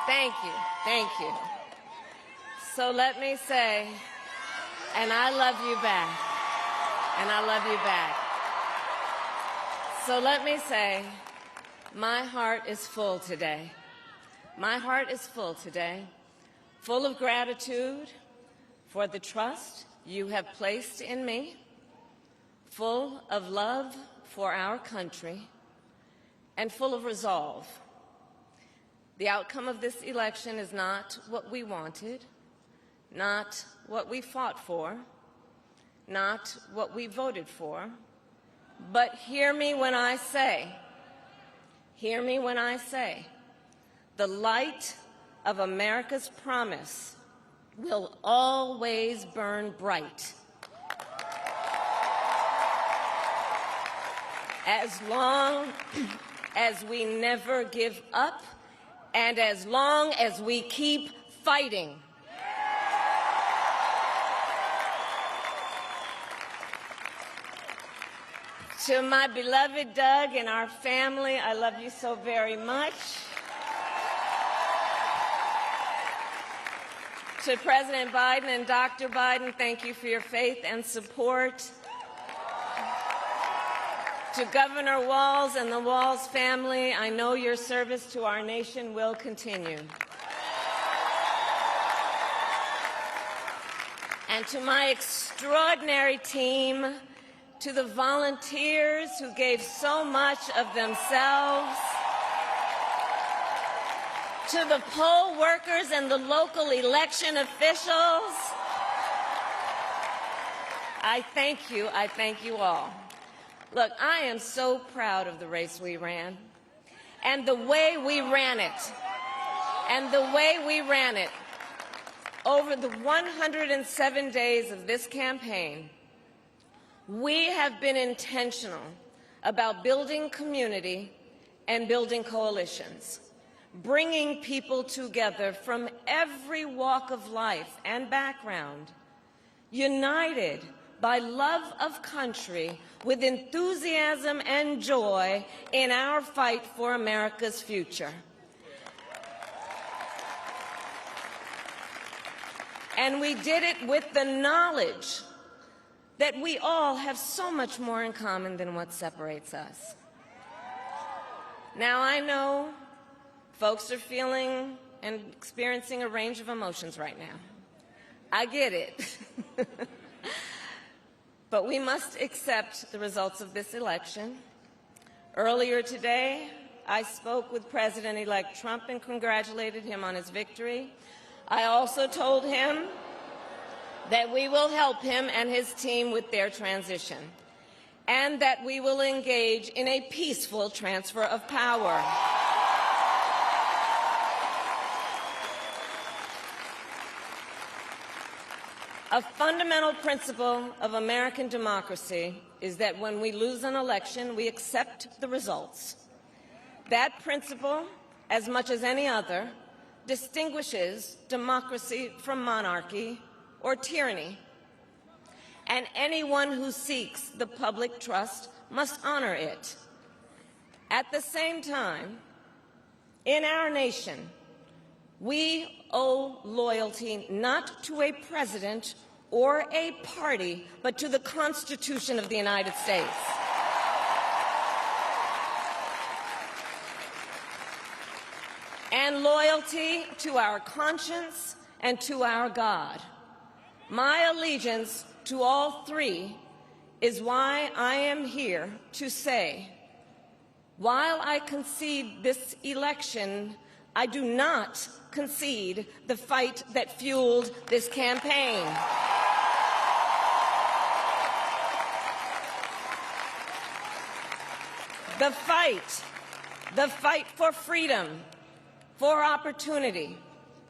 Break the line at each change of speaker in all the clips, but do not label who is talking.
Thank you. Thank you. So let me say, and I love you back. And I love you back. So let me say, my heart is full today. My heart is full today, full of gratitude for the trust you have placed in me, full of love for our country, and full of resolve. The outcome of this election is not what we wanted, not what we fought for, not what we voted for, but hear me when I say, the light of America's promise will always burn bright. As long as we never give up and as long as we keep fighting. To my beloved Doug and our family, I love you so very much. To President Biden and Dr. Biden, thank you for your faith and support. To Governor Walz and the Walz family, I know your service to our nation will continue. And to my extraordinary team, to the volunteers who gave so much of themselves, to the poll workers and the local election officials, I thank you all. Look, I am so proud of the race we ran and the way we ran it, Over the 107 days of this campaign, we have been intentional about building community and building coalitions, bringing people together from every walk of life and background, united by love of country with enthusiasm and joy in our fight for America's future. And we did it with the knowledge that we all have so much more in common than what separates us. Now, I know folks are feeling and experiencing a range of emotions right now. I get it. But we must accept the results of this election. Earlier today, I spoke with President-elect Trump and congratulated him on his victory. I also told him that we will help him and his team with their transition, and that we will engage in a peaceful transfer of power. A fundamental principle of American democracy is that when we lose an election, we accept the results. That principle, as much as any other, distinguishes democracy from monarchy or tyranny. And anyone who seeks the public trust must honor it. At the same time, in our nation, we owe loyalty not to a president or a party, but to the Constitution of the United States. And loyalty to our conscience and to our God. My allegiance to all three is why I am here to say, while I concede this election, I do not concede the fight that fueled this campaign. The fight for freedom, for opportunity,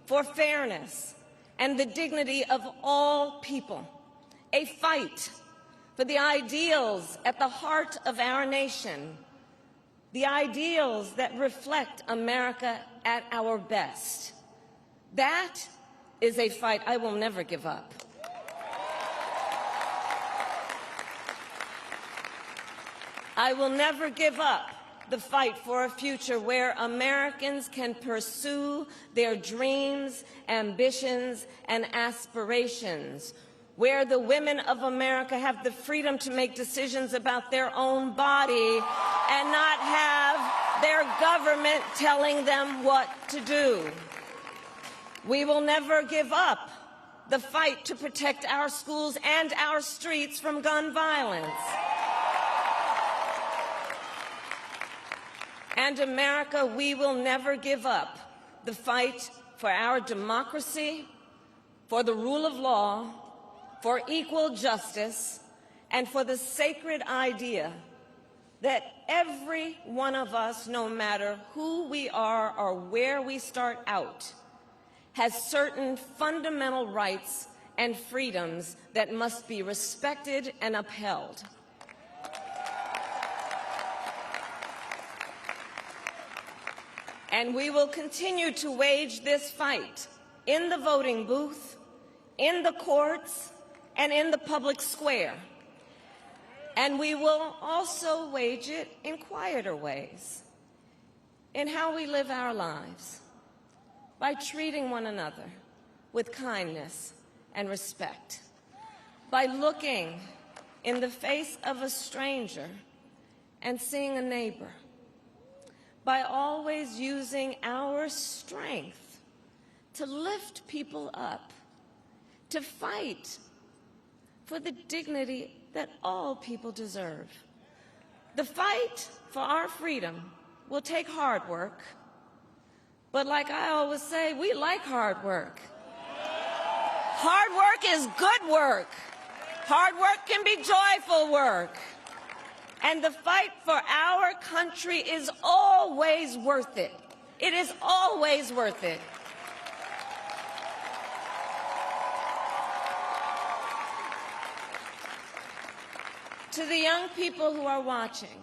for fairness, and the dignity of all people. A fight for the ideals at the heart of our nation, the ideals that reflect America at our best. That is a fight I will never give up. I will never give up the fight for a future where Americans can pursue their dreams, ambitions, and aspirations, where the women of America have the freedom to make decisions about their own body and not have their government telling them what to do. We will never give up the fight to protect our schools and our streets from gun violence. And America, we will never give up the fight for our democracy, for the rule of law, for equal justice, and for the sacred idea that every one of us, no matter who we are or where we start out, has certain fundamental rights and freedoms that must be respected and upheld. And we will continue to wage this fight in the voting booth, in the courts, and in the public square. And we will also wage it in quieter ways, in how we live our lives, by treating one another with kindness and respect, by looking in the face of a stranger and seeing a neighbor, by always using our strength to lift people up, to fight for the dignity that all people deserve. The fight for our freedom will take hard work, but like I always say, we like hard work. Hard work is good work. Hard work can be joyful work. And the fight for our country is always worth it. It is always worth it. To the young people who are watching,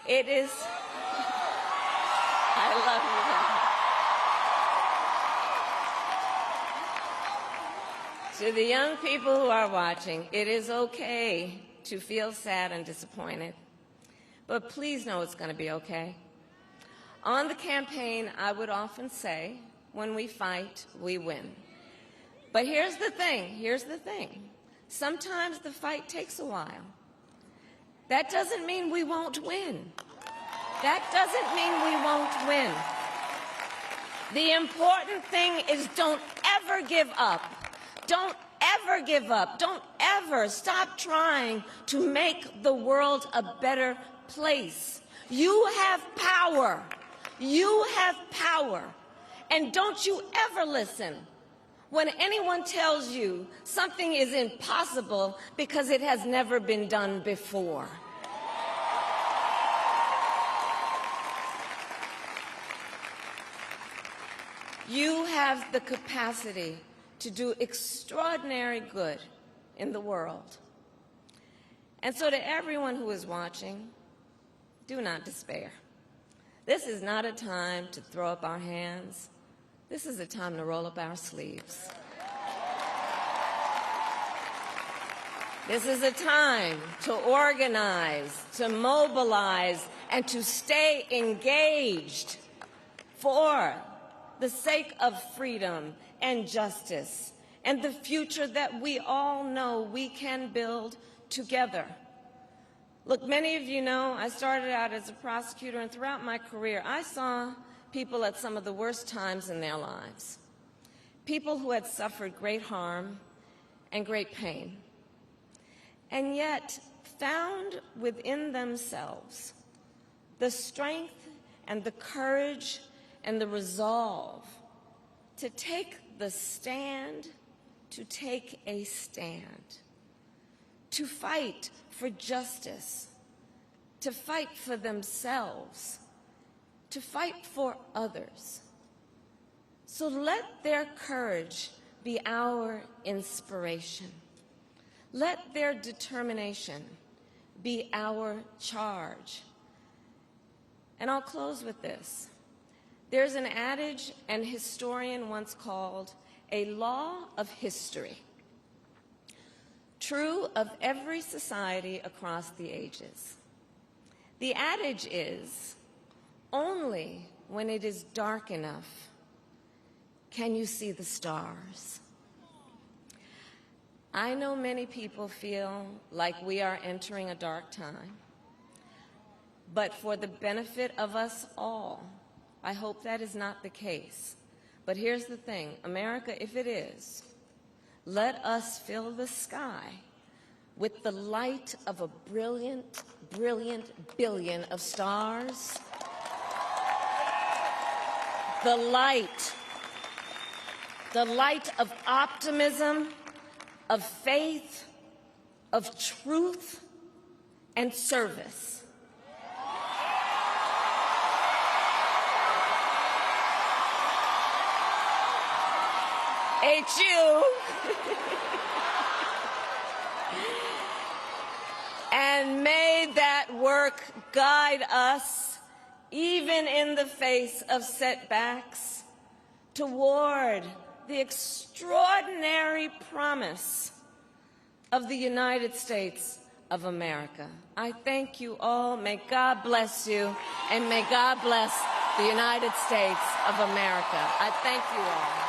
it is... I love you. To the young people who are watching, it is okay to feel sad and disappointed, but please know it's going to be okay. On the campaign, I would often say, when we fight, we win. But here's the thing. Sometimes the fight takes a while. That doesn't mean we won't win. That doesn't mean we won't win. The important thing is don't ever give up. Don't ever give up. Don't ever stop trying to make the world a better place. You have power. You have power. And don't you ever listen when anyone tells you something is impossible because it has never been done before. You have the capacity to do extraordinary good in the world. And so to everyone who is watching, do not despair. This is not a time to throw up our hands. This is a time to roll up our sleeves. This is a time to organize, to mobilize, and to stay engaged for the sake of freedom and justice and the future that we all know we can build together. Look, many of you know I started out as a prosecutor, and throughout my career I saw people at some of the worst times in their lives, people who had suffered great harm and great pain, and yet found within themselves the strength and the courage and the resolve to take the stand, to take a stand, to fight for justice, to fight for themselves, to fight for others. So let their courage be our inspiration. Let their determination be our charge. And I'll close with this. There's an adage an historian once called a law of history, true of every society across the ages. The adage is, only when it is dark enough can you see the stars. I know many people feel like we are entering a dark time, but for the benefit of us all, I hope that is not the case. But here's the thing, America, if it is, let us fill the sky with the light of a brilliant, brilliant billion of stars. The light of optimism, of faith, of truth, and service. HU. And may that work guide us, even in the face of setbacks, toward the extraordinary promise of the United States of America. I thank you all. May God bless you, and may God bless the United States of America. I thank you all.